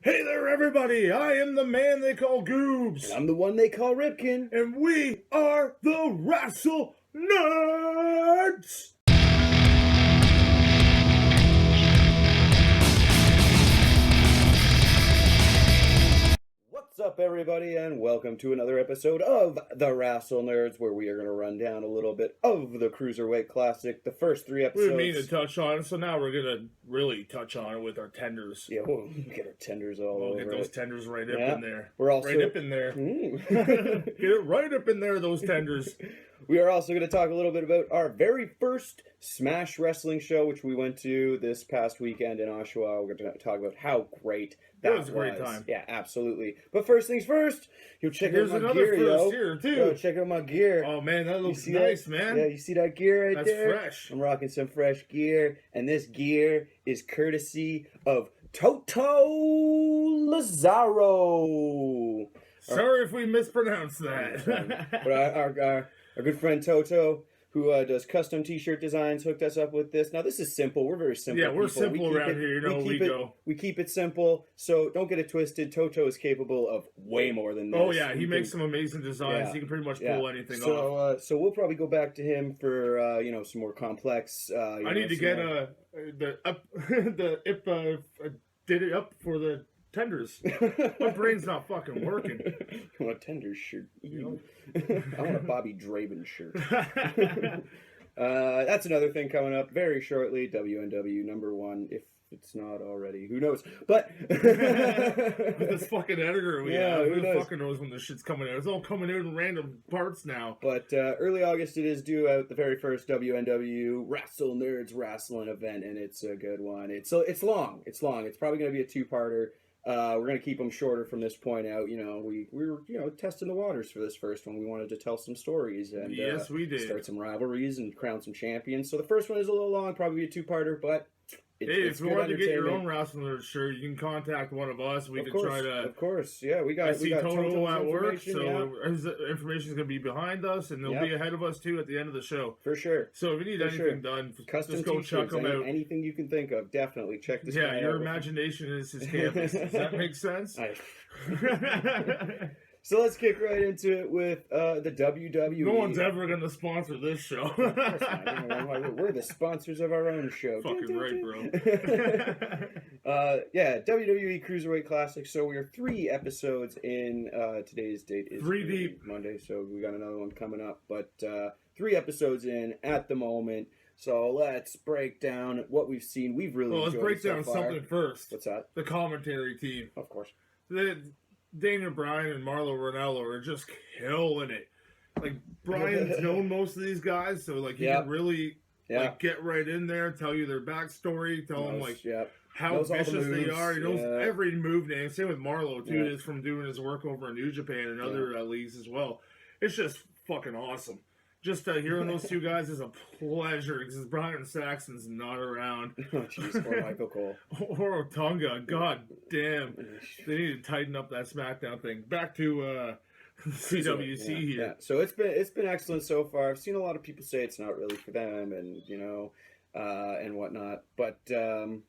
Hey there, everybody! I am the man they call GoobZ. And I'm the one they call Ripken. And we are the WrassleNerds! What's up, everybody, and welcome to another episode of the WrassleNerds, where we are going to run down a little bit of the Cruiserweight Classic, the first three episodes. We didn't mean to touch on it, so now we're going to really touch on it with our tenders. Yeah, we'll get our tenders all over. We'll get those tenders right up in there. We're also... Right up in there. Get it right up in there, those tenders. We are also going to talk a little bit about our very first Smash Wrestling show, which we went to this past weekend in Oshawa. We're going to talk about how great that was. It was a great time. Yeah, absolutely. But first things first, you'll check out my gear, here, too. Yo, check out my gear. Oh, man, that looks nice, that? man. Yeah, you see that gear right there? That's fresh. I'm rocking some fresh gear, and this gear is courtesy of Toto Lazaro. Sorry if we mispronounced that. But our good friend Toto, who does custom t-shirt designs, hooked us up with this. Now, this is simple. We're very simple. Yeah, we're people. simple around here. You know, we keep it simple, so don't get it twisted. Toto is capable of way more than this. Oh, yeah. He makes some amazing designs. Yeah, he can pretty much pull anything off. So we'll probably go back to him for, some more complex... I need to get did it up for the tenders. My brain's not fucking working. I want a tender shirt. I want a Bobby Draven shirt. That's another thing coming up very shortly. WNW #1, if it's not already. Who knows? But this fucking editor we have, who fucking knows when this shit's coming out? It's all coming out in random parts now. But early August, it is due out, the very first WNW WrassleNerds wrestling event, and it's a good one. It's long. It's probably going to be a two-parter. We're going to keep them shorter from this point out. We were testing the waters for this first one. We wanted to tell some stories and yes, we did. Start some rivalries and crown some champions. So the first one is a little long, probably a two-parter, but if you want to get your own WrassleNerds shirt, you can contact one of us. We can try to. Of course, yeah, we got Toto at work, so his information is going to be behind us, and they'll be ahead of us too at the end of the show. For sure. So if you need anything done, custom just go check them out. Anything you can think of, definitely check this guy out. Yeah, your imagination is his canvas. Does that make sense? So let's kick right into it with the WWE. No one's ever going to sponsor this show. We're the sponsors of our own show. Fucking right, bro. WWE Cruiserweight Classic. So we are 3 episodes in. Today's date is 3 deep. Monday, so we got another one coming up. But 3 episodes in at the moment. So let's break down what we've seen. We've really enjoyed let's break down something first. What's that? The commentary team. Of course. Daniel Bryan and Marlo Ronaldo are just killing it. Like, Bryan's known most of these guys, so, like, he can really, get right in there, tell you their backstory, tell them, like, how vicious they are. He knows every move name. Same with Marlo, too, is from doing his work over in New Japan and other leagues as well. It's just fucking awesome. Just hearing those two guys is a pleasure because Brian Saxon's not around. Oh, jeez, or Michael Cole. Or Otunga. God damn. They need to tighten up that SmackDown thing. Back to CWC here. Yeah. So it's been excellent so far. I've seen a lot of people say it's not really for them and, and whatnot. But still,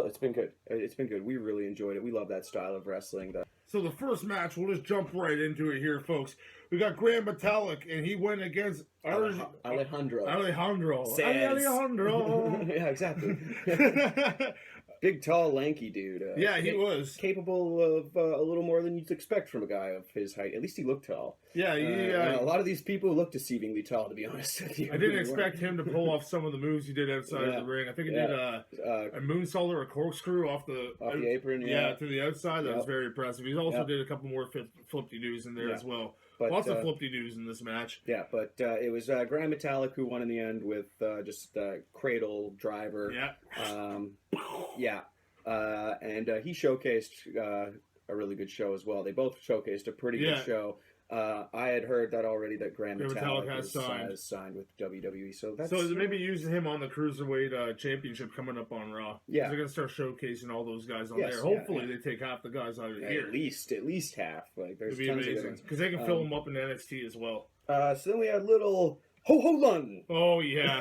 it's been good. It's been good. We really enjoyed it. We love that style of wrestling. So the first match, we'll just jump right into it here, folks. We got Grand Metalik, and he went against Alejandro. Alejandro. Yeah, exactly. Big, tall, lanky dude. He was. Capable of a little more than you'd expect from a guy of his height. At least he looked tall. Yeah, a lot of these people look deceivingly tall, to be honest with you. I didn't expect him to pull off some of the moves he did outside of the ring. I think he did a moonsault or a corkscrew off the apron. To the outside. That was very impressive. He also did a couple more flip-de-doos in there as well. But, lots of flip-de-doos in this match. Yeah, but it was Grand Metalik who won in the end with just cradle driver. Yeah. And he showcased a really good show as well. They both showcased a pretty good show. I had heard that already, that Grand Metalik has signed with WWE. So they maybe using him on the Cruiserweight Championship coming up on Raw. Yeah. They're going to start showcasing all those guys on there. Hopefully they take half the guys out of here. At least half. Like, there's tons of good ones. Because they can fill them up in NXT as well. So then we had little Ho Ho Lun. Oh yeah.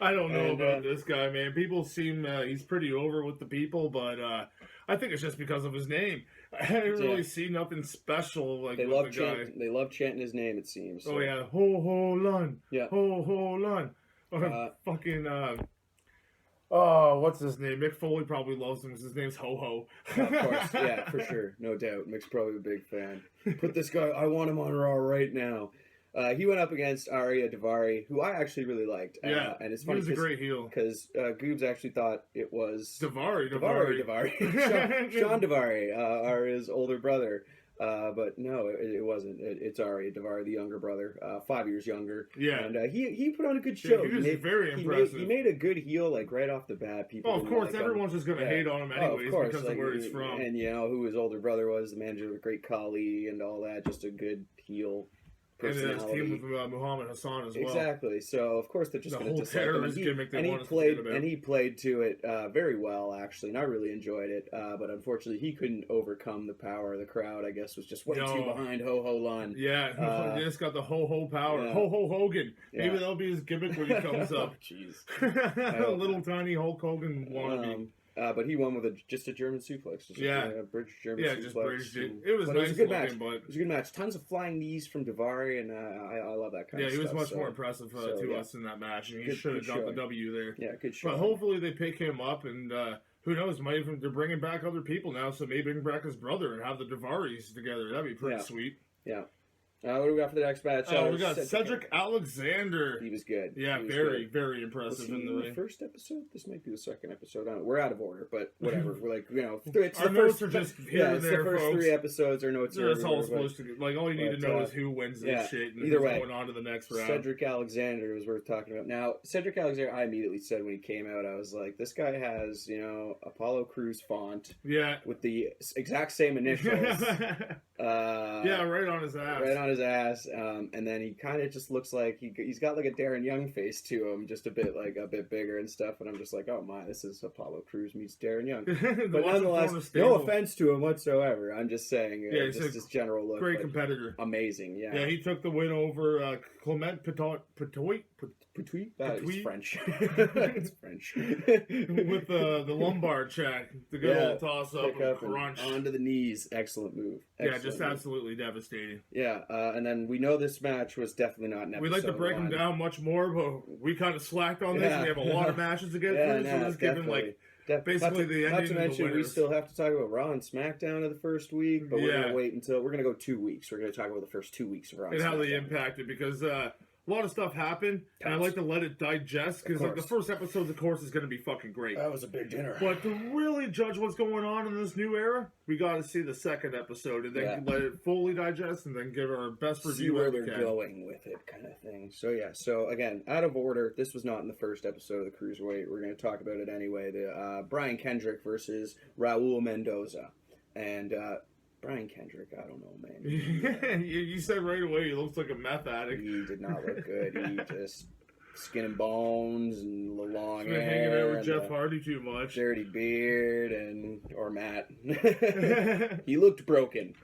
I don't know about this guy, man. People seem he's pretty over with the people, but I think it's just because of his name. I didn't really see nothing special like they with love the guy. They love chanting his name. It seems. So. Oh yeah, Ho Ho Lun. Yeah. Ho Ho Lun. Fucking. Oh, what's his name? Mick Foley probably loves him. His name's Ho Ho. Of course, yeah, for sure, no doubt. Mick's probably a big fan. Put this guy. I want him on Raw right now. He went up against Arya Daivari, who I actually really liked. Yeah, and it's funny. He was a great heel. Because GoobZ actually thought it was Daivari. Sean Daivari, Arya's older brother. But no, it wasn't. It's Arya Daivari, the younger brother, 5 years younger. Yeah, and he put on a good show. He was very impressive. He made a good heel, like right off the bat. People. Oh, of course, everyone's just gonna hate on him anyways because of where he's from. And you know who his older brother was, the manager of Great Khali and all that. Just a good heel. And his team with Muhammad Hassan as well. Exactly. So of course they're just going to dislike him. And he played to it very well actually, and I really enjoyed it. But unfortunately, he couldn't overcome the power of the crowd. I guess was just way too behind Ho Ho Lun. Yeah, he just got the Ho Ho power. Yeah. Ho Ho Hogan. Maybe that'll be his gimmick when he comes up. Jeez, a little tiny Hulk Hogan wannabe. But he won with just a German suplex. A British German suplex. Just bridged it. It was nice. It was a good match. It was a good match. Tons of flying knees from Daivari, and I love that kind of stuff. Yeah, he was much more impressive to us in that match, and he should have got the W there. Yeah, good show. But hopefully they pick him up, and who knows, they're bringing back other people now, so maybe bring back his brother and have the Daivaris together. That'd be pretty sweet. Yeah. What do we got for the next match? We got Cedric Alexander. He was good. Yeah, very impressive in the ring. First episode? This might be the second episode. We're out of order, but whatever. We're like, it's our notes are just here and there, the first folks. 3 episodes. Our notes are that's all supposed to be. Like, all you need to know is who wins this shit and either who's way, going on to the next round. Cedric Alexander was worth talking about. Now, Cedric Alexander, I immediately said when he came out, I was like, this guy has, Apollo Crews font. Yeah. With the exact same initials. Right on his ass. Right on his ass. And then he kind of just looks like he's got like a Darren Young face to him, just a bit bigger and stuff. And I'm just like, oh my, this is Apollo Crews meets Darren Young. But nonetheless, no offense to him whatsoever. I'm just saying, just his general look. Great competitor. Amazing, yeah. Yeah, he took the win over Clement Petoit. That is French. It's French. With the lumbar check, the good old toss up and crunch. Onto the knees. Excellent move. Just absolutely devastating. Yeah, and then we know this match was definitely not an episode. We'd like to break them down much more, but we kind of slacked on this. We have a lot of matches to get through, so let's give them basically the ending. Not to mention, we still have to talk about Raw and SmackDown of the first week, but we're gonna wait until we're gonna go 2 weeks. We're gonna talk about the first 2 weeks of Raw and how they impacted because. A lot of stuff happened, and I like to let it digest, because the first episode, of course, is going to be fucking great. That was a big dinner. But to really judge what's going on in this new era, we got to see the second episode, and then let it fully digest, and then give our best review. See where they're going with it, kind of thing. So again, out of order, this was not in the first episode of the Cruiserweight. We're going to talk about it anyway. The Brian Kendrick versus Raul Mendoza. And... Brian Kendrick, I don't know, man. You said right away he looks like a meth addict. He did not look good. He just skin and bones and long hair. Hanging out with Jeff Hardy too much. Dirty beard or Matt. He looked broken.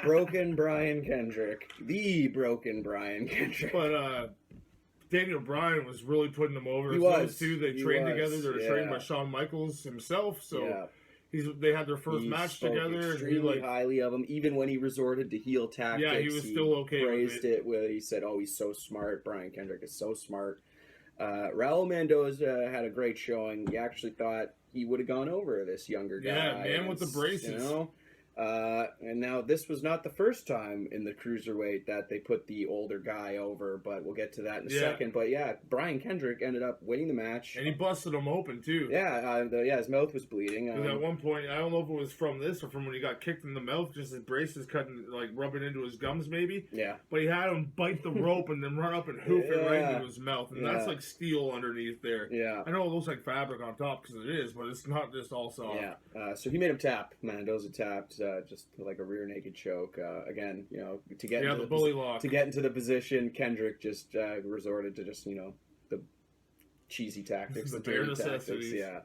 Broken Brian Kendrick. The broken Brian Kendrick. But Daniel Bryan was really putting them over. Those two, they trained together. They were trained by Shawn Michaels himself, so... Yeah. They had their first match together. Extremely highly of him, even when he resorted to heel tactics. Yeah, he was still okay praised with it. Where he said, "Oh, he's so smart. Brian Kendrick is so smart." Raul Mendoza had a great showing. He actually thought he would have gone over this younger guy. Yeah, man with the braces. And now this was not the first time in the Cruiserweight that they put the older guy over, but we'll get to that in a second. But Brian Kendrick ended up winning the match. And he busted him open, too. Yeah, his mouth was bleeding. At one point, I don't know if it was from this or from when he got kicked in the mouth, just his braces cutting, rubbing into his gums, maybe. Yeah. But he had him bite the rope and then run up and hoof it right into his mouth. And that's like steel underneath there. Yeah. I know it looks like fabric on top because it is, but it's not just all soft. Yeah. So he made him tap. Mendoza tapped. Just like a rear naked choke. Again, to get into the bully lock. To get into the position, Kendrick just resorted to just the cheesy tactics, the bare necessities. Yeah.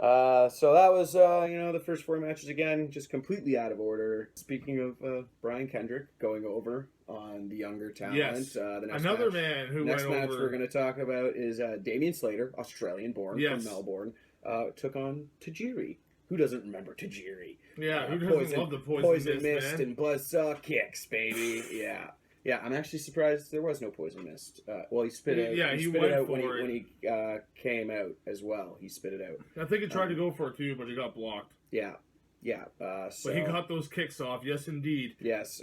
So that was, the first 4 matches again, just completely out of order. Speaking of Brian Kendrick going over on the younger talent, yes. The next another match, man who next went match over. We're going to talk about is Damian Slater, Australian-born from Melbourne, took on Tajiri. Who doesn't remember Tajiri? Yeah, who doesn't love the poison mist and buzzsaw kicks, baby? Yeah. Yeah, I'm actually surprised there was no poison mist. Well, he spit it out. Yeah, he spit went it out for when he came out as well. He spit it out. I think he tried to go for it too, but he got blocked. Yeah. But he got those kicks off. Yes, indeed. Yes.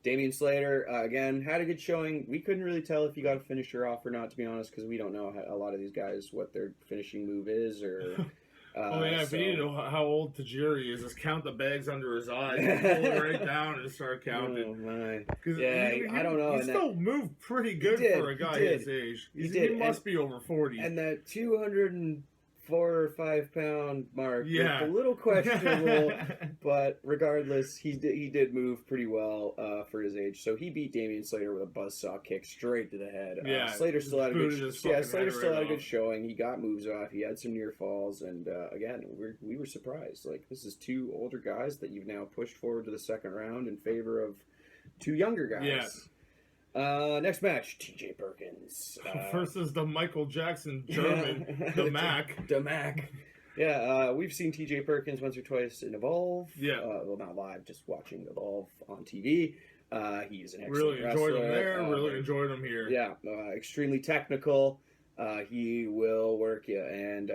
Damian Slater, again, had a good showing. We couldn't really tell if he got a finisher off or not, to be honest, because we don't know a lot of these guys what their finishing move is or... if you need to know how old Tajiri is, just count the bags under his eyes, and pull it right down, and start counting. Oh my! I don't know. He still moved pretty good for a guy his age. He must be over 40. And that 204 or 5 pound mark, yeah, a little questionable, but regardless, he did move pretty well for his age. So he beat Damian Slater with a buzzsaw kick straight to the head. Yeah, Slater still had a good showing. He got moves off. He had some near falls, and again, we were surprised. Like, this is 2 older guys that you've now pushed forward to the second round in favor of 2 younger guys. Yeah. Next match, TJ Perkins versus the Michael Jackson German, the Mac. The Mac. Yeah, we've seen TJ Perkins once or twice in Evolve. Yeah. Well, not live, just watching Evolve on TV. He's an excellent really enjoyed wrestler. him there. Really enjoyed him here. Yeah, extremely technical. He will work you, and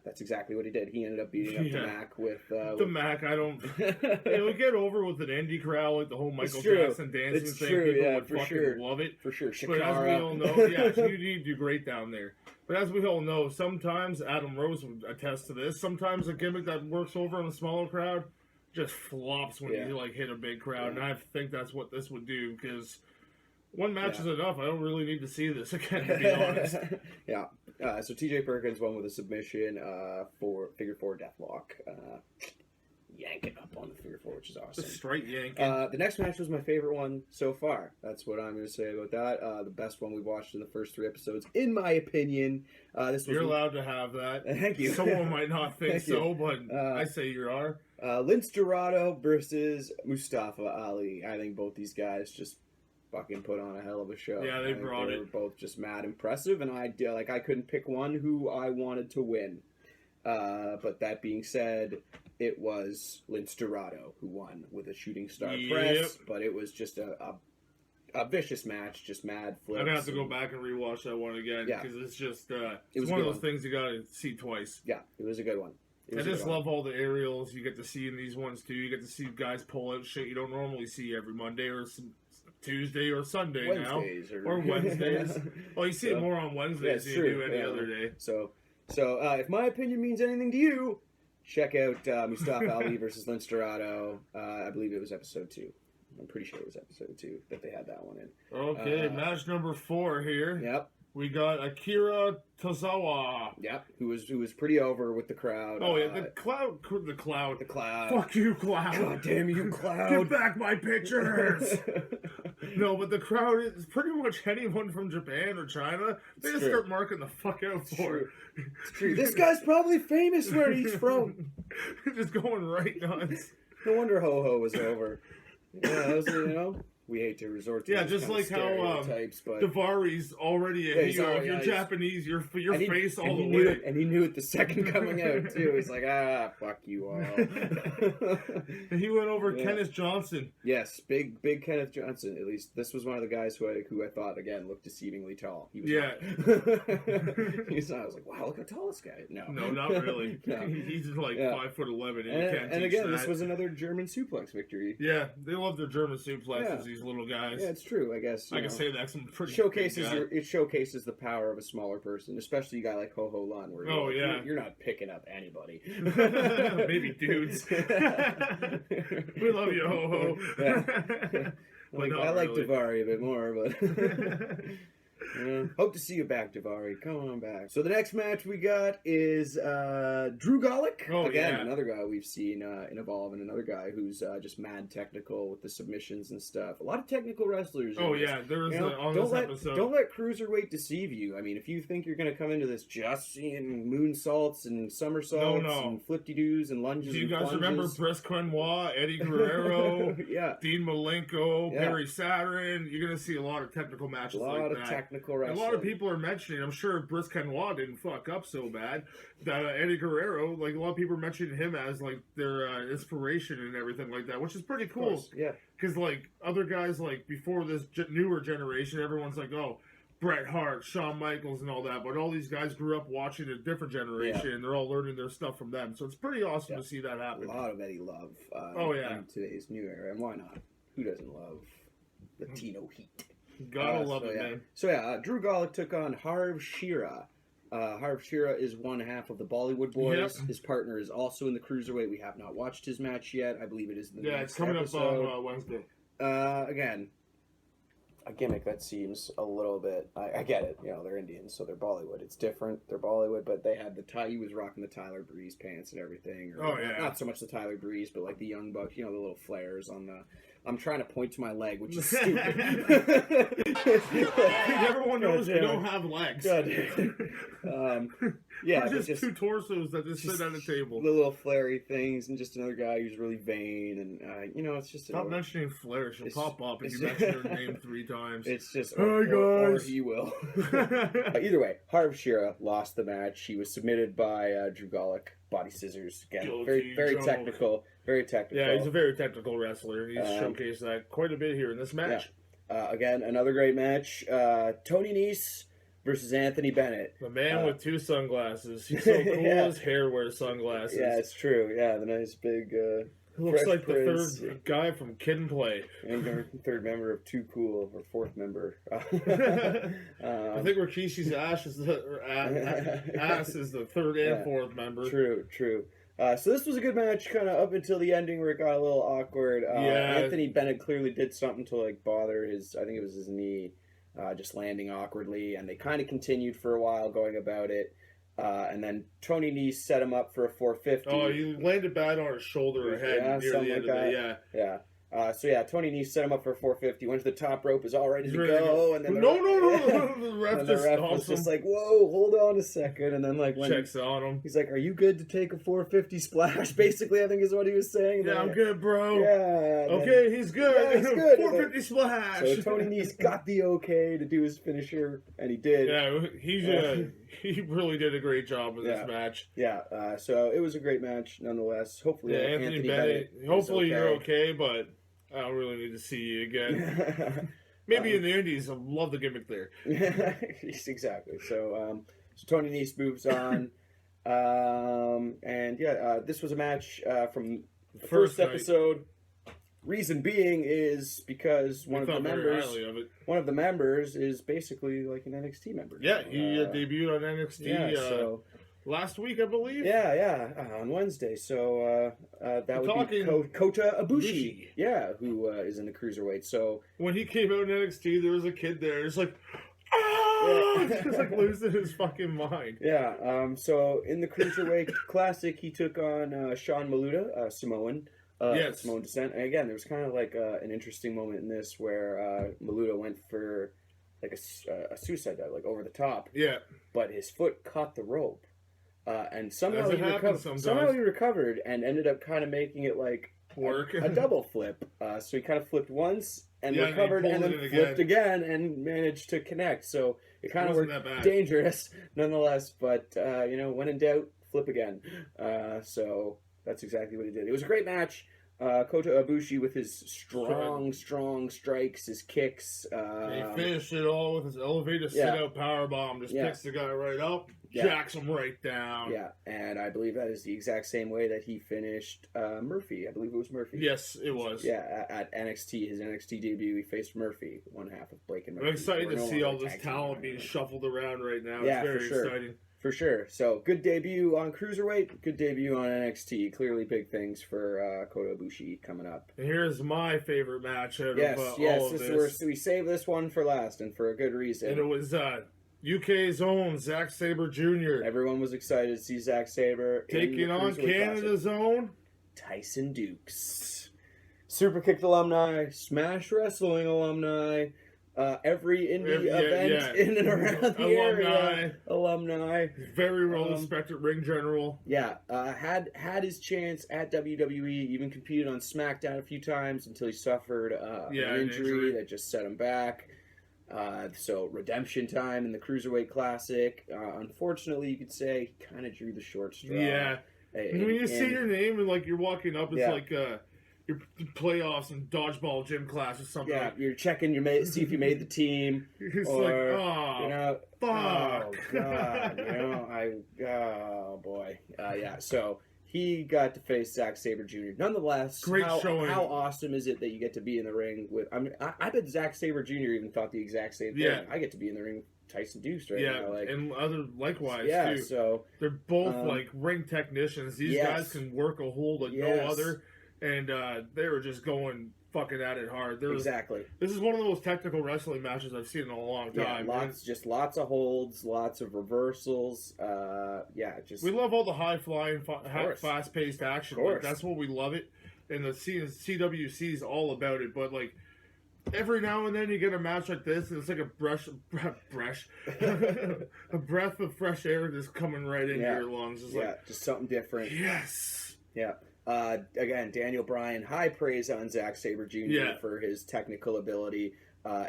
that's exactly what he did. He ended up beating up the Mac with... the Mac, I don't... It'll get over with an indie crowd, like the whole Michael Jackson dancing thing. People would fucking love it. For sure. But as we all know, you do great down there. But as we all know, sometimes, Adam Rose would attest to this, sometimes a gimmick that works over on a smaller crowd just flops when you hit a big crowd. And I think that's what this would do, because... One match is enough. I don't really need to see this again, to be honest. Yeah. So TJ Perkins won with a submission for figure 4 deathlock. Yanking up on the figure 4, which is awesome. Just straight yanking. The next match was my favorite one so far. That's what I'm going to say about that. The best one we watched in the first 3 episodes, in my opinion. You're allowed to have that. Thank you. Someone might not think so, but I say you are. Lince Dorado versus Mustafa Ali. I think both these guys just fucking put on a hell of a show. Yeah, they brought it. They were both just mad impressive, and I couldn't pick one who I wanted to win. But that being said, it was Lince Dorado who won with a shooting star press, but it was just a vicious match, just mad flips. I'm gonna have to go back and rewatch that one again because it's just it's one of those things you gotta see twice. Yeah, it was a good one. I just love all the aerials you get to see in these ones too. You get to see guys pull out shit you don't normally see every Monday or Tuesday or Sunday Wednesdays or Wednesdays. Well, you see it more on Wednesdays than you do any other day. So if my opinion means anything to you, check out Mustafa Ali versus Lince Dorado. I believe it was episode 2. I'm pretty sure it was episode 2 that they had that one in. Okay, match number 4 here. Yep. We got Akira Tozawa. Yep, who was pretty over with the crowd. Oh yeah, the cloud. Fuck you, cloud. God damn you, cloud. Get back my pictures. No, but the crowd is pretty much anyone from Japan or China. They just start marking the fuck out for it. It's true. This guy's probably famous where he's from. Just going right nuts. No wonder Ho Ho was over. Yeah, that was, we hate to resort to just like how but Daivari's already a hero. If you're Japanese, your face all the way. And he knew it the second coming out too. He's like, fuck you all. And he went over Kenneth Johnson. Yes, big Kenneth Johnson. At least this was one of the guys who I thought again looked deceivingly tall. He was I was like, wow, look how tall this guy is. No, not really. No. He's just like 5'11", and again, this was another German suplex victory. Yeah, they love their German suplexes. These little guys. Yeah, it's true. I guess I can say that's some pretty it showcases the power of a smaller person, especially a guy like Ho Ho Lun. Where you're not picking up anybody. Maybe dudes. We love you, Ho Ho. I like Daivari a bit more, but Yeah. Hope to see you back, Davari. Come on back. So the next match we got is Drew Gulak. Again, another guy we've seen in Evolve, and another guy who's just mad technical with the submissions and stuff. A lot of technical wrestlers. Oh, yeah. There's on this episode. Don't let Cruiserweight deceive you. I mean, if you think you're going to come into this just seeing moonsaults and somersaults and flip-de-doos and lunges and plunges. Do you guys remember Briscoe, Eddie Guerrero, Dean Malenko, Perry Saturn? You're going to see a lot of technical matches like that. A lot of technical wrestling. A lot of people are mentioning, I'm sure Briscoe didn't fuck up so bad, that Eddie Guerrero, like, a lot of people are mentioning him as, like, their inspiration and everything like that, which is pretty cool. Yeah. Because, like, other guys, like, before this newer generation, everyone's like, oh, Bret Hart, Shawn Michaels, and all that. But all these guys grew up watching a different generation, and they're all learning their stuff from them. So it's pretty awesome to see that happen. A lot of Eddie love in today's new era. And why not? Who doesn't love Latino heat? Gotta love it, man. So, Drew Gulak took on Harv Shearer. Harv Shearer is one half of the Bollywood Boys. Yep. His partner is also in the Cruiserweight. We have not watched his match yet. I believe it is the next it's coming episode. Up on Wednesday. Again, a gimmick that seems a little bit. I get it. You know, they're Indians, so they're Bollywood. It's different. They're Bollywood, but they had he was rocking the Tyler Breeze pants and everything. Not so much the Tyler Breeze, but like the Young Bucks. You know, the little flares on the. I'm trying to point to my leg, which is stupid. Everyone knows we don't have legs. We're just two torsos that just sit at a table. The little flary things, and just another guy who's really vain, and it's just. Stop mentioning Flair. She'll pop up if you mention her name 3 times. It's just. Hi guys. Or he will. Either way, Harv Shearer lost the match. He was submitted by Drew Gulak. Body scissors again. Very technical. Very technical. Yeah, he's a very technical wrestler. He's showcased that quite a bit here in this match. Yeah. Again, another great match. Tony Nese versus Anthony Bennett. The man with 2 sunglasses. He's so cool. His hair wears sunglasses. Yeah, it's true. Yeah, the nice big. Looks like the 3rd guy from Kid and Play. And 3rd member of Too Cool, or 4th member. I think Rikishi's ass is the 3rd and 4th member. True. So this was a good match, kind of up until the ending where it got a little awkward. Anthony Bennett clearly did something to like bother I think it was his knee, just landing awkwardly, and they kind of continued for a while going about it. And then Tony Nese set him up for a 450. Oh, he landed bad on his shoulder or head near the end of it. Yeah. Tony Nese set him up for a 450. Went to the top rope, is all ready to go, and then no. The ref was just like, "Whoa, hold on a second." And then when checks on him, he's like, "Are you good to take a 450 splash?" Basically, I think is what he was saying. Yeah, I'm good, bro. Yeah. Okay, he's good. Yeah, he's good. 450 splash. So Tony Nese got the okay to do his finisher, and he did. Yeah, he really did a great job with this match. Yeah. So it was a great match, nonetheless. Hopefully, Anthony Bennett. Hopefully, you're okay, but. I don't really need to see you again. Maybe in the Indies, I love the gimmick there. Exactly. So Tony Nese moves on. This was a match from the first episode. Reason being is because one of the members is basically like an NXT member. Yeah, he debuted on NXT. Last week, I believe. On Wednesday. So that would be Kota Ibushi. Yeah, who is in the Cruiserweight. So when he came out in NXT, there was a kid there. It's like, just like losing his fucking mind. Yeah. So in the Cruiserweight Classic, he took on Sean Maluta, Samoan. Samoan descent. And again, there was kind of like an interesting moment in this where Maluta went for like a suicide dive, like over the top. Yeah. But his foot caught the rope. And somehow he recovered and ended up kind of making it like work a double flip. So he kind of flipped once and recovered and then flipped again and managed to connect. So it kind of worked dangerous nonetheless. But, when in doubt, flip again. So that's exactly what he did. It was a great match. Kota Ibushi with his strong strikes, his kicks. He finished it all with his elevated sit-out powerbomb. Just picks the guy right up, jacks him right down. Yeah, and I believe that is the exact same way that he finished Murphy. I believe it was Murphy. Yes, it was. Yeah, at NXT, his NXT debut, he faced Murphy, one half of Blake and Murphy. I'm excited to see all this talent being shuffled around right now. It's very exciting. For sure. So, good debut on Cruiserweight, good debut on NXT. Clearly big things for Kota Ibushi coming up. And here's my favorite match out of all of this. We saved this one for last, and for a good reason. And it was UK's own Zack Sabre Jr. Everyone was excited to see Zack Sabre taking on Canada's own Tyson Dukes. Superkick alumni, Smash Wrestling alumni, every indie event in and around the area. Alumni. Very well-respected ring general. Yeah, had his chance at WWE, even competed on SmackDown a few times until he suffered an injury that just set him back. So redemption time in the Cruiserweight Classic. Unfortunately, you could say he kind of drew the short straw. Yeah. When you see your name and like you're walking up, it's like your playoffs and dodgeball gym class or something. Yeah, you're checking see if you made the team. It's or, fuck. Oh God, oh boy. So he got to face Zack Sabre Jr. Nonetheless, great showing. How awesome is it that you get to be in the ring with? I bet Zack Sabre Jr. even thought the exact same thing. Yeah. I get to be in the ring with Tyson Dukes right now. And other likewise too. So they're both ring technicians. These guys can work a hold like no other, and they were just going fucking at it hard. Exactly. This is one of the most technical wrestling matches I've seen in a long time. Lots of holds, lots of reversals. We love all the high flying, fast paced action. Like, that's what we love it, and the CWC is all about it. But like every now and then you get a match like this, and it's like a a breath of fresh air just coming right into your lungs. It's just something different. Yes. Yeah. Again, Daniel Bryan, high praise on Zack Sabre Jr. for his technical ability.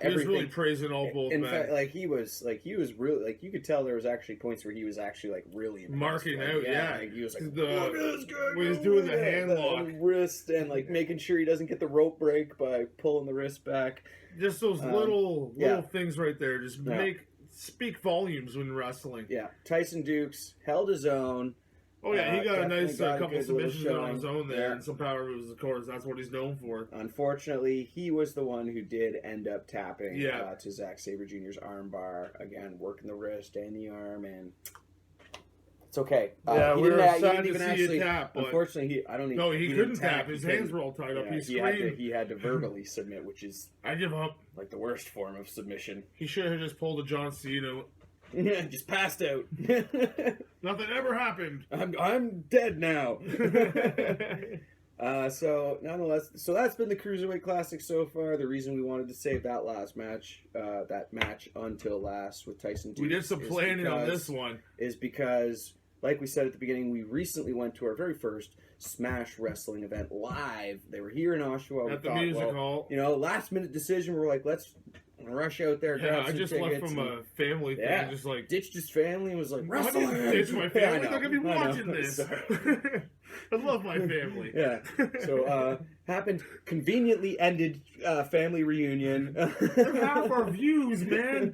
He was really praising both men. In fact, he was really you could tell there was actually points where he was actually really impressed. Marking out. He was like, look at this guy when he's doing the hand lock, wrist, and making sure he doesn't get the rope break by pulling the wrist back. Just those little things right there, just speak volumes when wrestling. Yeah, Tyson Dukes held his own. Oh yeah, he got a nice couple submissions on his own there, and some power moves. Of course, that's what he's known for. Unfortunately, he was the one who did end up tapping to Zack Sabre Jr.'s armbar. Again, working the wrist and the arm, and it's okay. We were sad to see it tap. Unfortunately, he couldn't tap. His hands were all tied up. He had to verbally submit, which is I give up. Like the worst form of submission. He should have just pulled a John Cena. Just passed out. Nothing ever happened. I'm dead now. So nonetheless, that's been the Cruiserweight Classic so far. The reason we wanted to save that match until last with Tyson Dukes. We did some planning on this one. Is because, like we said at the beginning, we recently went to our very first Smash Wrestling event live. They were here in Oshawa. At the music hall. Last minute decision. We're like, let's rush out there. Yeah, I just left from a family thing. Yeah, just like ditched his family and was like, wrestling. Ditch my family. They're gonna be watching this. I love my family. Yeah. So happened conveniently ended family reunion. Half our views, man.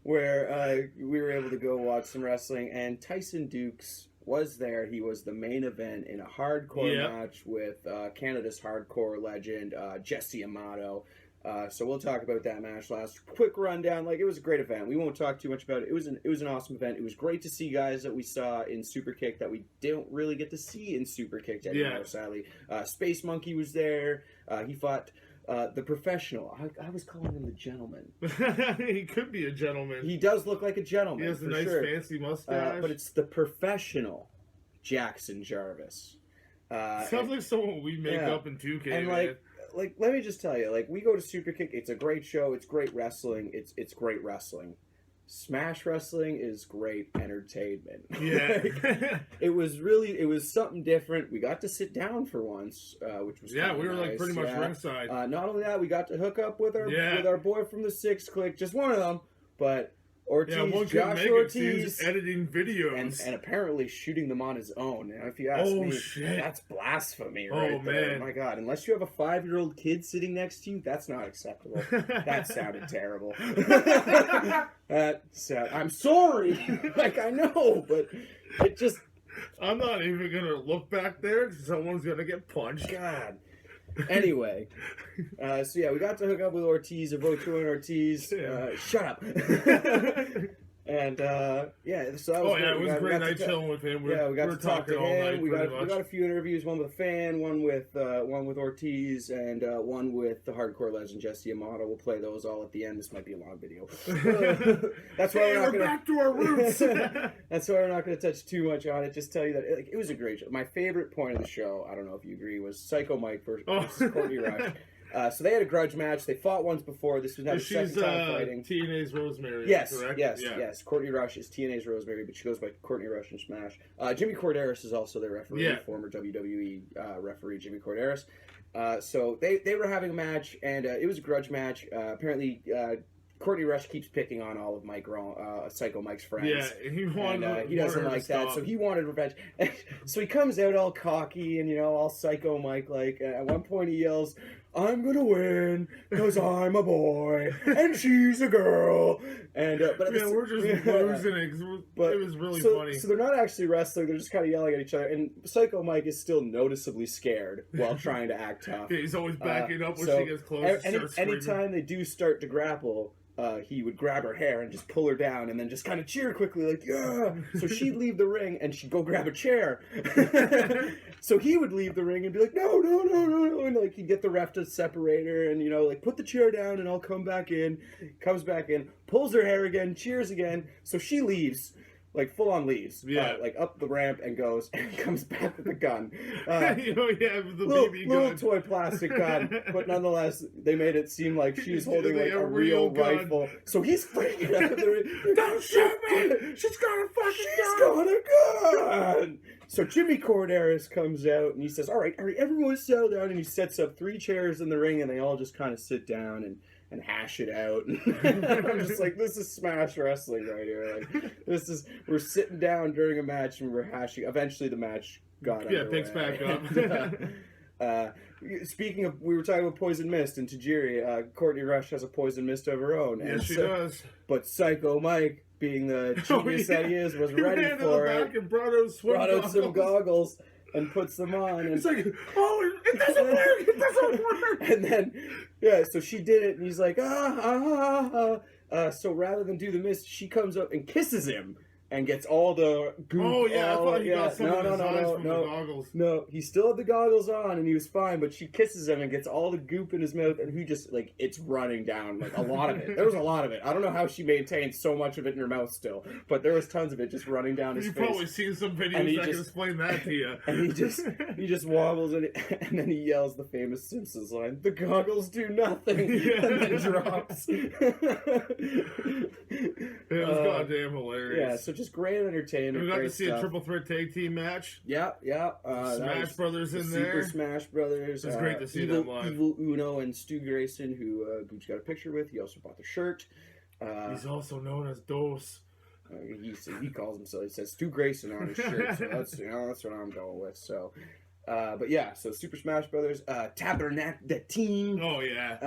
Where we were able to go watch some wrestling, and Tyson Dukes was there. He was the main event in a hardcore match with Canada's hardcore legend Jesse Amato. So we'll talk about that match last. Quick rundown. It was a great event. We won't talk too much about it. It was an awesome event. It was great to see guys that we saw in Superkick that we don't really get to see in Superkick anymore, sadly. Space Monkey was there. He fought the Professional. I was calling him the Gentleman. He could be a gentleman. He does look like a gentleman. He has a nice fancy mustache. But it's the Professional Jackson Jarvis. Sounds like someone we make up in 2K, and man. Let me just tell you, we go to Superkick. It's a great show. It's great wrestling. It's great wrestling. Smash Wrestling is great entertainment. Yeah. It was something different. We got to sit down for once, which was we were nice. pretty much ringside. Not only that, we got to hook up with our boy from the Six Click, just one of them, but Ortiz, Josh Ortiz, editing videos and apparently shooting them on his own. If you ask me, that's blasphemy, right there. My God, unless you have a 5-year-old kid sitting next to you, that's not acceptable. That sounded terrible. I'm sorry. I know, but it just. I'm not even gonna look back there because someone's gonna get punched. God. Anyway, we got to hook up with Ortiz, Avoto and Ortiz. Shut up. And yeah, so that was it was a great night chilling with him. We got to talk to him. We got a few interviews, one with a fan, one with Ortiz, and one with the hardcore legend Jesse Amato. We'll play those all at the end. This might be a long video. That's why we're back to our roots. That's why we're not going to touch too much on it. Just tell you that it was a great show. My favorite point of the show, I don't know if you agree, was Psycho Mike versus Courtney Rush. So they had a grudge match. They fought once before. This was now the second time fighting. TNA's Rosemary. Yes, correct? yes. Courtney Rush is TNA's Rosemary, but she goes by Courtney Rush and Smash. Jimmy Corderas is also their referee, former WWE referee Jimmy Corderas. So they were having a match, and it was a grudge match. Apparently, Courtney Rush keeps picking on all of Psycho Mike's friends. Yeah, he doesn't like that, so he wanted revenge. So he comes out all cocky and all Psycho Mike like. At one point he yells, "I'm gonna win because I'm a boy and she's a girl." And but we're just losing it. But it was really funny. So they're not actually wrestling; they're just kind of yelling at each other. And Psycho Mike is still noticeably scared while trying to act tough. Yeah, he's always backing up when she gets close. Anytime they do start to grapple, he would grab her hair and just pull her down and then just kind of cheer quickly like, yeah. So she'd leave the ring and she'd go grab a chair. So he would leave the ring and be like, no. And like he'd get the ref to separate her and, like put the chair down and I'll come back in. Comes back in, pulls her hair again, cheers again. So she leaves. Like full on leaves, like up the ramp and goes and comes back with a gun. The little toy plastic gun, but nonetheless they made it seem like she's holding like a real rifle. So he's freaking out. Don't shoot me! She's got a fucking gun! So Jimmy Corderas comes out and he says, "All right, everyone settle down." And he sets up 3 chairs in the ring and they all just kind of sit down and hash it out. I'm just like, this is Smash Wrestling right here. Like, we're sitting down during a match and we're hashing. Eventually, the match got underway. Picks back up. Speaking of, we were talking about Poison Mist and Tajiri. Courtney Rush has a Poison Mist of her own. Yes, she does. But Psycho Mike, being the genius that he is, was ready for it. And brought out some goggles. And puts them on. And it's like, oh, it doesn't work! It doesn't work! And then, so she did it, and he's like, So rather than do the mist, she comes up and kisses him. And gets all the goop. Oh, yeah, I thought he got some of his eyes from the goggles. No, he still had the goggles on, and he was fine, but she kisses him and gets all the goop in his mouth, and he just, like, it's running down, like, a lot of it. There was a lot of it. I don't know how she maintained so much of it in her mouth still, but there was tons of it just running down his face. You've probably seen some videos that can explain that to you. And he just wobbles, and then he yells the famous Simpsons line, "The goggles do nothing," and then drops. It was goddamn hilarious. Yeah, so just great entertainment. We got to see a triple threat tag team match. Yeah. Smash Brothers in there. Super Smash Brothers. It's great to see them live. Evil Uno and Stu Grayson, who GoobZ got a picture with. He also bought the shirt. He's also known as Dos. He calls himself. He says Stu Grayson on his shirt. So that's what I'm going with. So. But yeah, so Super Smash Brothers, Tabernacle, the team. Oh yeah.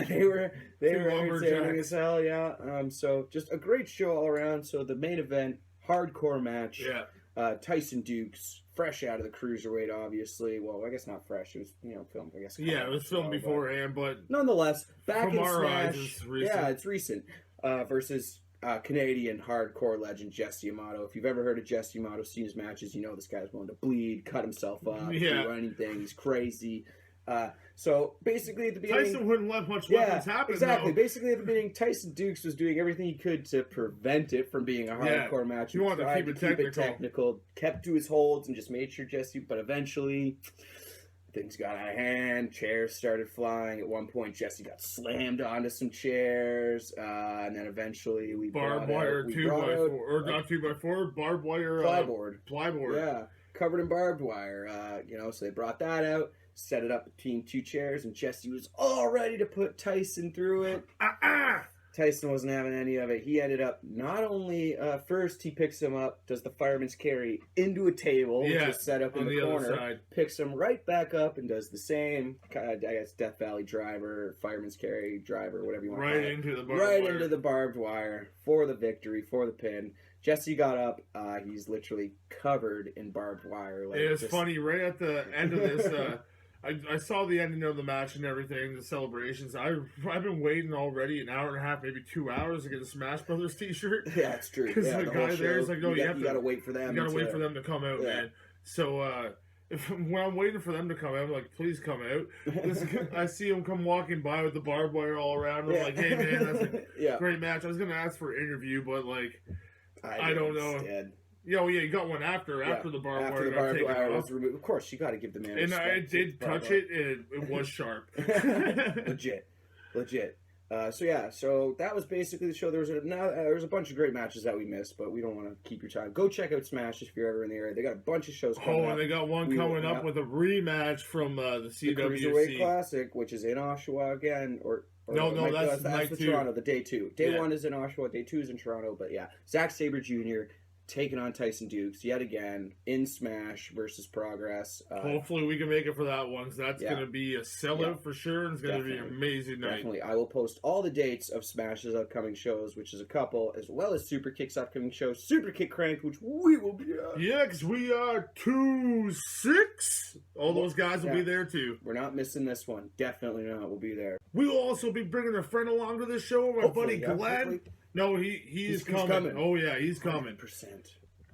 They were entertaining as hell. Yeah. So just a great show all around. So the main event, hardcore match. Yeah. Tyson Dukes, fresh out of the Cruiserweight, obviously. Well, I guess not fresh. It was filmed. I guess. Yeah, it was filmed beforehand, but nonetheless, back in Smash. It's recent. Yeah, it's recent. Versus. Canadian hardcore legend Jesse Amato. If you've ever heard of Jesse Amato, seen his matches, you know this guy's willing to bleed, cut himself up, do anything. He's crazy. So basically at the beginning, Tyson wouldn't let much weapons happen. Exactly. Though. Basically at the beginning, Tyson Dukes was doing everything he could to prevent it from being a hardcore match. He wanted to keep it technical, kept to his holds, and just made sure Jesse. But eventually, things got out of hand. Chairs started flying. At one point, Jesse got slammed onto some chairs, and then eventually we barbed wire 2x4 or not 2x4, barbed wire plyboard. Yeah, covered in barbed wire. So they brought that out, set it up between 2 chairs, and Jesse was all ready to put Tyson through it. Tyson wasn't having any of it. He ended up not only first he picks him up, does the fireman's carry into a table, which is set up in the corner, picks him right back up and does the same. I guess Death Valley driver, fireman's carry driver, whatever you want to call it. Into the barbed wire for the victory, for the pin. Jesse got up. He's literally covered in barbed wire. It was funny right at the end of this. I saw the ending of the match and everything, the celebrations. I've been waiting already an hour and a half, maybe 2 hours to get a Smash Brothers T-shirt. Yeah, it's true. Because the guy there is like, no, you gotta wait for them. You gotta wait for them to come out, man. So when I'm waiting for them to come out, I'm like, please come out. I see him come walking by with the barbed wire all around. I'm like, hey man, that's a great match. I was gonna ask for an interview, but like, I don't know. Yeah, you got one after the barbed wire got taken off. Removed. Of course, you got to give the man. And I did touch it, and it was sharp. Legit. So that was basically the show. There was a bunch of great matches that we missed, but we don't want to keep your time. Go check out Smash if you're ever in the area. They got a bunch of shows coming up. And they got one coming up with a rematch from the CWC. The Cruiserweight Classic, which is in Oshawa again, no, that's night for 2. Toronto, the day 2. Day 1 is in Oshawa, day 2 is in Toronto, but yeah. Zack Sabre Jr. taking on Tyson Dukes yet again in Smash versus Progress. Hopefully we can make it for that one. So that's going to be a sellout for sure, and it's going to be an amazing night. Definitely. I will post all the dates of Smash's upcoming shows, which is a couple, as well as Super Kick's upcoming show, Super Kick Cranked, which we will be at. Yeah, because we are 2-6. All those guys will be there too. We're not missing this one. Definitely not. We'll be there. We will also be bringing a friend along to the show, my buddy Glenn. No, he's coming. Oh, yeah, he's coming.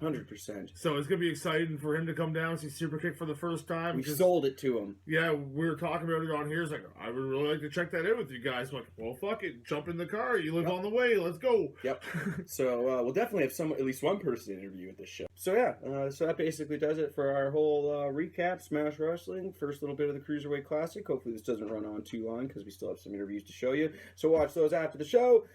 100%. So it's going to be exciting for him to come down and see Superkick for the first time. We sold it to him. Yeah, we were talking about it on here. He's like, I would really like to check that out with you guys. I'm like, well, fuck it. Jump in the car. You live on the way. Let's go. Yep. So we'll definitely have at least one person interview at this show. So yeah, so that basically does it for our whole recap, Smash Wrestling. First little bit of the Cruiserweight Classic. Hopefully this doesn't run on too long because we still have some interviews to show you. So watch those after the show.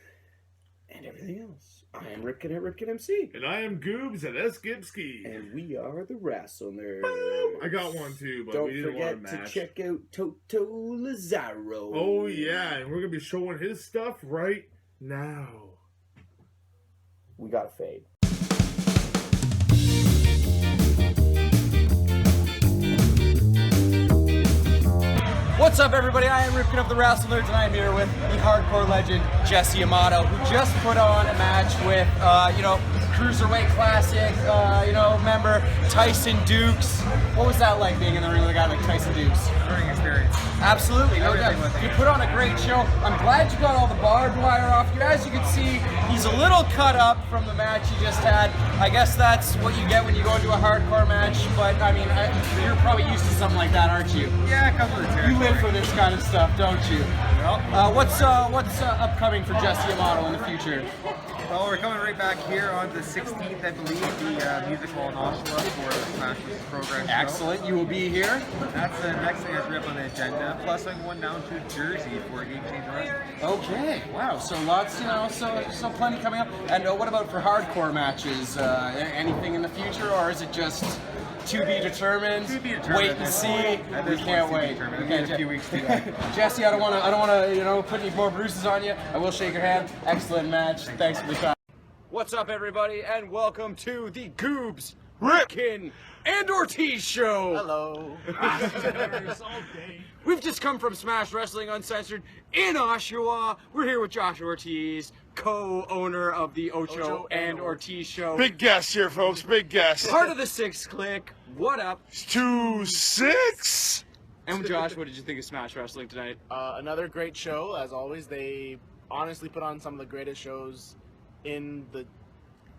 And everything else. I am Ripken at Ripken MC. And I am GoobZ at S. Gibski. And we are the WrassleNerds. I got one too, but don't we didn't want to forget match. to check out Toto Lazzaro. Oh yeah, and we're going to be showing his stuff right now. We got a fade. What's up, everybody? I am Ripken of the WrassleNerds, and I am here with the hardcore legend, Jesse Amato, who just put on a match with, Cruiserweight Classic, member Tyson Dukes. What was that like, being in the ring with a guy like Tyson Dukes? Learning experience. Absolutely, no doubt. You put on a great show. I'm glad you got all the barbed wire off you. As you can see, he's a little cut up from the match he just had. I guess that's what you get when you go into a hardcore match, but I mean, you're probably used to something like that, aren't you? Yeah, a couple of territory. You live for this kind of stuff, don't you? Well, what's upcoming for Jesse Amato in the future? Well, we're coming right back here on the 16th, I believe, the music hall in Oshawa for the Smash vs. Progress show. Excellent. You will be here. That's the next thing that's up on the agenda. Plus, I'm going down to Jersey for Game Change Wrestling. Okay. Wow. So lots, so plenty coming up. And what about for hardcore matches? Anything in the future, or is it just to be determined? To be determined. Wait and see. We can't wait. We got a few weeks to go. Jesse, I don't want to, put any more bruises on you. I will shake your hand. Excellent match. Thanks for the time. What's up, everybody, and welcome to the GoobZ, Ripken, and Ortiz show. Hello. We've just come from Smash Wrestling Uncensored in Oshawa. We're here with Josh Ortiz, co-owner of the Ocho and Ortiz show. Big guest here, folks. Big guest. Part of the Six Click. What up? 2-6. And Josh, what did you think of Smash Wrestling tonight? Another great show, as always. They honestly put on some of the greatest shows in the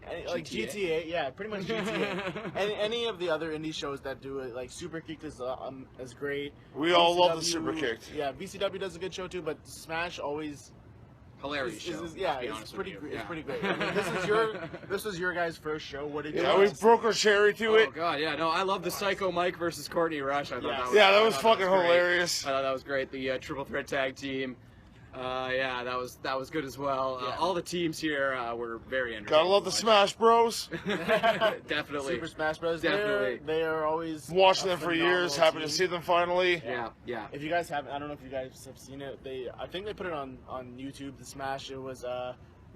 GTA. Yeah, pretty much GTA. Any of the other indie shows that do it, like Super Kicked is great. We all love the Super Kicked. Yeah, VCW does a good show too, but Smash always hilarious show. It's pretty great. I mean, this is your guys' first show. What did you? Yeah, we broke our cherry to it. Oh god, yeah, no, I love the Psycho Mike versus Courtney Rush. I thought that was fucking hilarious. I thought that was great. The triple threat tag team. That was good as well. All the teams here were very entertaining. Gotta love the Smash Bros. Definitely. Super Smash Bros. Definitely. They are always watching them for years. Happy to see them finally. Yeah. If you guys haven't, I don't know if you guys have seen it. I think they put it on YouTube. The Smash. It was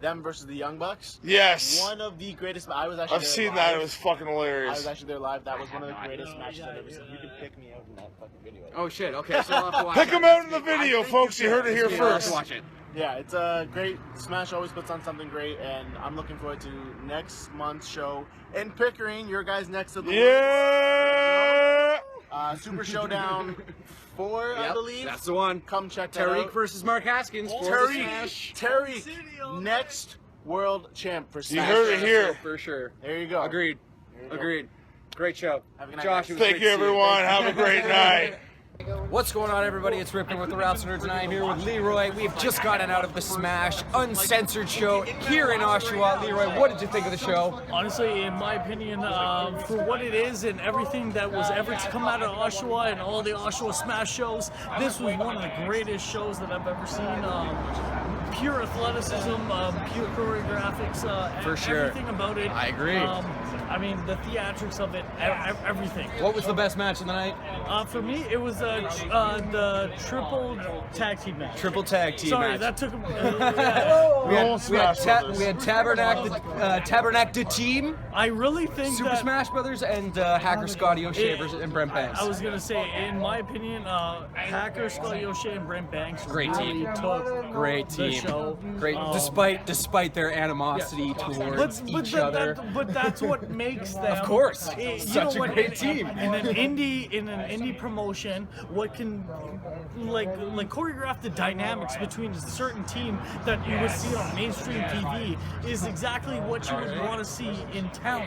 them versus the Young Bucks. Yes. One of the greatest. I've seen live. that. It was fucking I hilarious. was actually there live. That was one of the greatest matches I've ever seen. You can pick me out in that fucking video. Oh shit. Okay, so I'll have to watch Pick them out in the video, folks. You heard it here first. first. Watch it. Yeah, it's a great. Smash always puts on something great, and I'm looking forward to next month's show in Pickering. Your guys next to the Yeah. Super Showdown 4, I believe. That's the one. Come check that out. Tariq versus Mark Haskins. Tariq, next world champ for Smash. You heard it here. For sure. There you go. Agreed. Agreed. Great show. Have a good night, Josh, guys. it was Thank great you, to see everyone. Have a great night. What's going on, everybody? It's Ripken with the WrassleNerds, and I'm here with Leroy. We've just gotten out of the Smash Uncensored show here in Oshawa. Leroy, what did you think of the show? Honestly, in my opinion, for what it is and everything that was ever to come out of Oshawa and all the Oshawa Smash shows, this was one of the greatest shows that I've ever seen. Pure athleticism, pure choreographics, For sure. everything about it. I agree. I mean, the theatrics of it, everything. What was the best match of the night? For me, it was the triple tag team match. Triple tag team Sorry, match. that took. We had Tabernacle the team, I really think Super that Smash Brothers, and Hacker Scotty O'Shea and Brent Banks. I was gonna say, in my opinion, Hacker, Scotty O'Shea, and Brent Banks Great really team. took Great the team. show. Great, despite their animosity towards each other. But that's what makes them. Of course, you such know a what, great team. In an indie promotion, what can like choreograph the dynamics between a certain team that you would see on mainstream TV is exactly what you would want to see in town.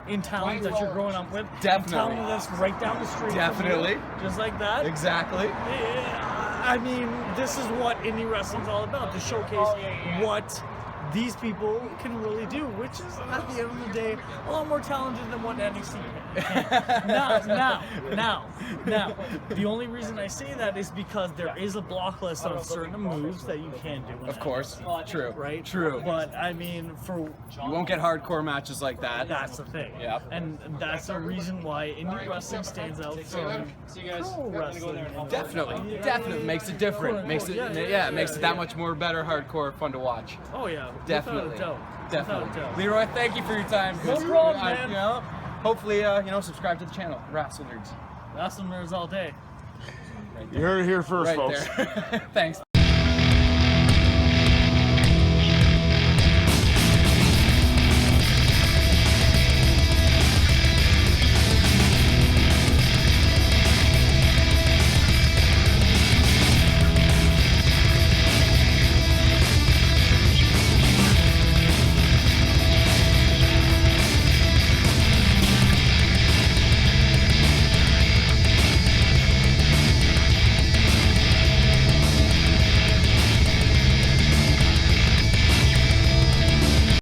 In towns that you're growing up with. Definitely. In town that's right down the street. Definitely. From you, just like that. Exactly. I mean, this is what indie wrestling's all about, to showcase what these people can really do, which is, at the end of the day, a lot more talented than what NXT can. Now, the only reason I say that is because there is a block list of certain moves that you can do. Of course. True. Right? True. But, I mean, You won't get hardcore matches like that. that's the thing. Yeah. And that's the reason why indie wrestling stands out from pro wrestling. Definitely makes it different. Makes it makes it that much more better, hardcore, fun to watch. Oh yeah, Definitely. Without a doubt. Definitely. Without a doubt. Leroy, thank you for your time. No problem, I- man. You know, hopefully, subscribe to the channel, WrassleNerds. WrassleNerds all day. You heard it here first, Right folks. there. Thanks.